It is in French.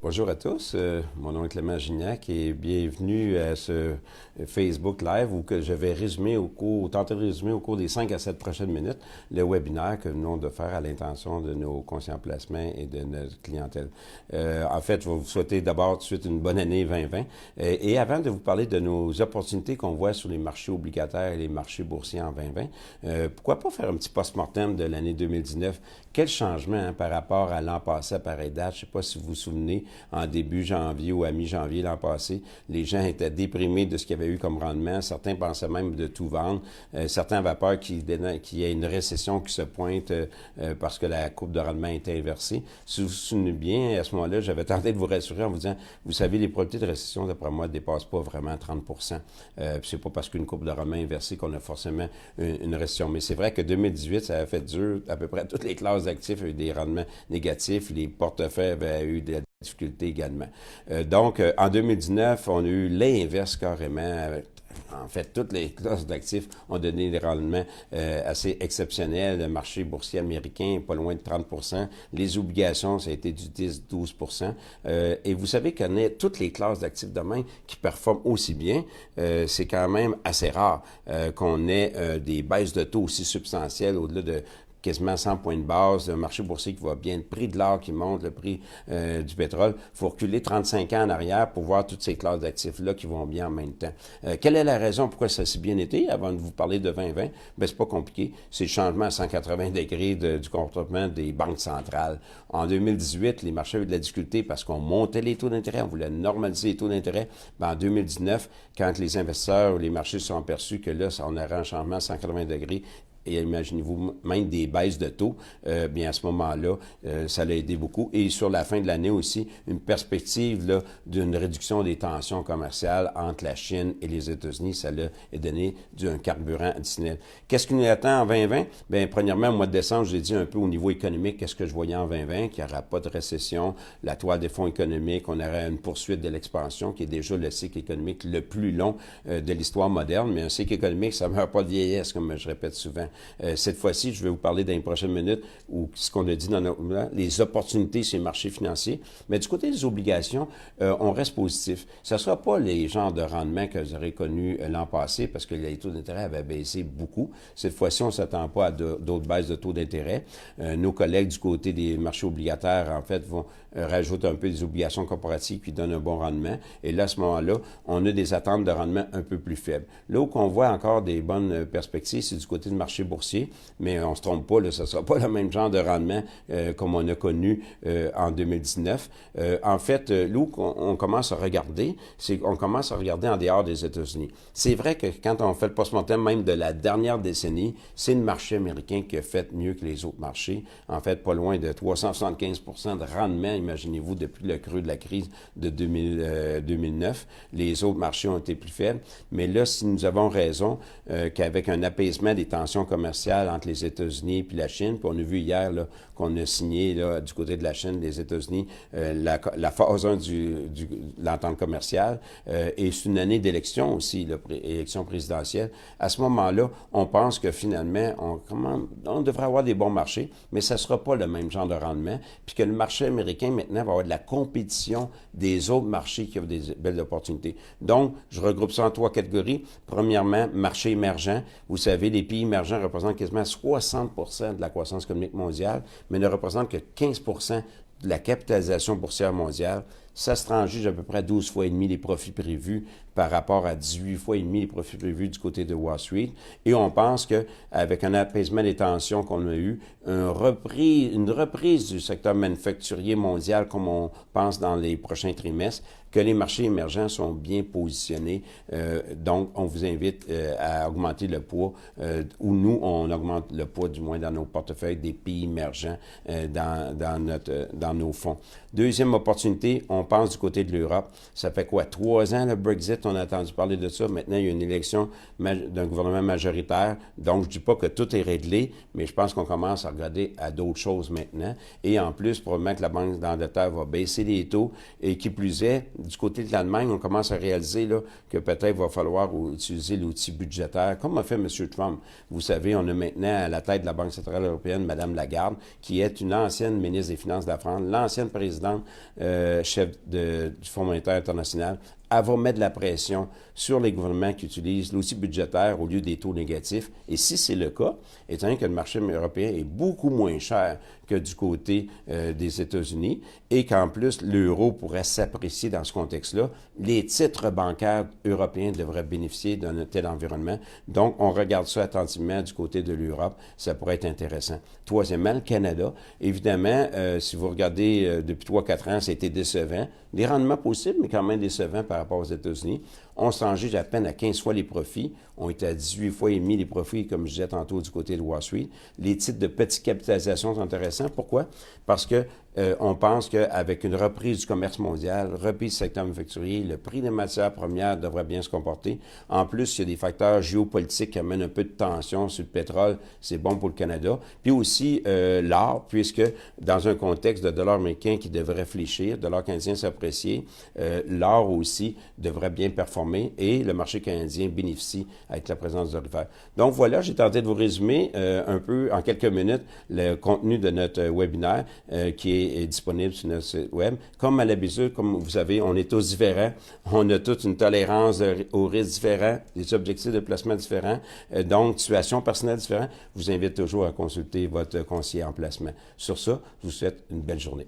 Bonjour à tous, mon nom est Clément Gignac et bienvenue à ce Facebook Live où que je vais tenter de résumer au cours des 5 à 7 prochaines minutes le webinaire que nous venons de faire à l'intention de nos conseillers en placement et de notre clientèle. En fait, je vais vous souhaiter d'abord tout de suite une bonne année 2020 et avant de vous parler de nos opportunités qu'on voit sur les marchés obligataires et les marchés boursiers en 2020, pourquoi pas faire un petit post-mortem de l'année 2019? Quel changement par rapport à l'an passé à pareille date? Je ne sais pas si vous vous souvenez, en début janvier ou à mi-janvier l'an passé, les gens étaient déprimés de ce qu'il y avait eu comme rendement. Certains pensaient même de tout vendre. Certains avaient peur qu'il y ait une récession qui se pointe parce que la courbe de rendement était inversée. Si vous vous souvenez bien, à ce moment-là, j'avais tenté de vous rassurer en vous disant, vous savez, les probabilités de récession, d'après moi, ne dépassent pas vraiment 30 c'est pas parce qu'une courbe de rendement est inversée qu'on a forcément une récession. Mais c'est vrai que 2018, ça a fait dur. À peu près toutes les classes d'actifs avaient eu des rendements négatifs. Les portefeuilles avaient eu des difficultés également. Donc, en 2019, on a eu l'inverse carrément. En fait, toutes les classes d'actifs ont donné des rendements assez exceptionnels. Le marché boursier américain, pas loin de 30 Les obligations, ça a été du 10-12 et vous savez qu'on ait toutes les classes d'actifs demain qui performent aussi bien. C'est quand même assez rare qu'on ait des baisses de taux aussi substantielles au-delà de quasiment 100 points de base, un marché boursier qui va bien, le prix de l'or qui monte, le prix du pétrole. Il faut reculer 35 ans en arrière pour voir toutes ces classes d'actifs-là qui vont bien en même temps. Quelle est la raison pourquoi ça a si bien été? Avant de vous parler de 2020, ben c'est pas compliqué. C'est le changement à 180 degrés du comportement des banques centrales. En 2018, les marchés avaient de la difficulté parce qu'on montait les taux d'intérêt, on voulait normaliser les taux d'intérêt. Ben, en 2019, quand les investisseurs ou les marchés se sont aperçus que là, on aurait un changement à 180 degrés, et imaginez-vous même des baisses de taux, bien à ce moment-là, ça l'a aidé beaucoup. Et sur la fin de l'année aussi, une perspective là, d'une réduction des tensions commerciales entre la Chine et les États-Unis, ça l'a donné un carburant additionnel. Qu'est-ce qui nous attend en 2020? Bien, premièrement, au mois de décembre, j'ai dit un peu au niveau économique, qu'est-ce que je voyais en 2020, qu'il n'y aura pas de récession, la toile des fonds économiques, on aurait une poursuite de l'expansion, qui est déjà le cycle économique le plus long de l'histoire moderne, mais un cycle économique, ça ne meurt pas de vieillesse, comme je répète souvent. Cette fois-ci, je vais vous parler dans les prochaines minutes, ou ce qu'on a dit dans les opportunités sur les marchés financiers. Mais du côté des obligations, on reste positif. Ce ne sera pas les genres de rendement que vous aurez connus l'an passé, parce que les taux d'intérêt avaient baissé beaucoup. Cette fois-ci, on ne s'attend pas à d'autres baisses de taux d'intérêt. Nos collègues du côté des marchés obligataires, en fait, vont rajouter un peu des obligations corporatives qui donnent un bon rendement. Et là, à ce moment-là, on a des attentes de rendement un peu plus faibles. Là où on voit encore des bonnes perspectives, c'est du côté du marché boursier, mais on ne se trompe pas, là, ce ne sera pas le même genre de rendement comme on a connu en 2019. En fait, là où on commence à regarder, c'est qu'on commence à regarder en dehors des États-Unis. C'est vrai que quand on fait le post-mortem même de la dernière décennie, c'est le marché américain qui a fait mieux que les autres marchés. En fait, pas loin de 375 de rendement, imaginez-vous, depuis le creux de la crise de 2009. Les autres marchés ont été plus faibles. Mais là, si nous avons raison qu'avec un apaisement des tensions commerciale entre les États-Unis et la Chine. Puis on a vu hier là, qu'on a signé là, du côté de la Chine, des États-Unis, la phase 1 de l'entente commerciale. Et c'est une année d'élection aussi, élection présidentielle. À ce moment-là, on pense que finalement, on devrait avoir des bons marchés, mais ça ne sera pas le même genre de rendement. Puis que le marché américain, maintenant, va avoir de la compétition des autres marchés qui ont des belles opportunités. Donc, je regroupe ça en 3 catégories. Premièrement, marché émergent. Vous savez, les pays émergents représentent quasiment 60 de la croissance économique mondiale, mais ne représentent que 15 de la capitalisation boursière mondiale. Ça se transige à peu près 12 fois et demi les profits prévus par rapport à 18 fois et demi les profits prévus du côté de Wall Street. Et on pense qu'avec un apaisement des tensions qu'on a eu, une reprise du secteur manufacturier mondial, comme on pense dans les prochains trimestres, que les marchés émergents sont bien positionnés. Donc, on vous invite à augmenter le poids, ou nous, on augmente le poids, du moins dans nos portefeuilles, des pays émergents dans nos fonds. Deuxième opportunité, on pense du côté de l'Europe. Ça fait quoi? 3 ans, le Brexit, on a entendu parler de ça. Maintenant, il y a une élection d'un gouvernement majoritaire. Donc, je ne dis pas que tout est réglé, mais je pense qu'on commence à regarder à d'autres choses maintenant. Et en plus, probablement que la Banque d'Angleterre va baisser les taux. Et qui plus est, du côté de l'Allemagne, on commence à réaliser là, que peut-être va falloir utiliser l'outil budgétaire, comme a fait M. Trump. Vous savez, on a maintenant à la tête de la Banque centrale européenne Mme Lagarde, qui est une ancienne ministre des Finances de la France, l'ancienne présidente présidente, chef du Fonds monétaire international, elle va mettre de la pression sur les gouvernements qui utilisent l'outil budgétaire au lieu des taux négatifs. Et si c'est le cas, étant donné que le marché européen est beaucoup moins cher que du côté des États-Unis et qu'en plus l'euro pourrait s'apprécier dans ce contexte-là, les titres bancaires européens devraient bénéficier d'un tel environnement. Donc, on regarde ça attentivement du côté de l'Europe. Ça pourrait être intéressant. Troisièmement, le Canada. Évidemment, si vous regardez depuis 3-4 ans, ça a été décevant. Des rendements possibles, mais quand même décevants par rapport aux États-Unis. On s'en juge à peine à 15 fois les profits. On est à 18 fois et demi les profits, comme je disais tantôt, du côté de Wall Street. Les titres de petite capitalisation sont intéressants. Pourquoi? Parce que on pense qu'avec une reprise du commerce mondial, reprise du secteur manufacturier, le prix des matières premières devrait bien se comporter. En plus, il y a des facteurs géopolitiques qui amènent un peu de tension sur le pétrole. C'est bon pour le Canada. Puis aussi l'or, puisque dans un contexte de dollar américain qui devrait fléchir, dollar canadien s'apprécier, l'or aussi devrait bien performer et le marché canadien bénéficie avec la présence de l'hiver. Donc voilà, j'ai tenté de vous résumer un peu en quelques minutes le contenu de notre webinaire qui est disponible sur notre site web. Comme à l'habitude, comme vous savez, on est tous différents. On a toute une tolérance aux risques différents, des objectifs de placement différents, donc situations personnelles différentes. Je vous invite toujours à consulter votre conseiller en placement. Sur ça, je vous souhaite une belle journée.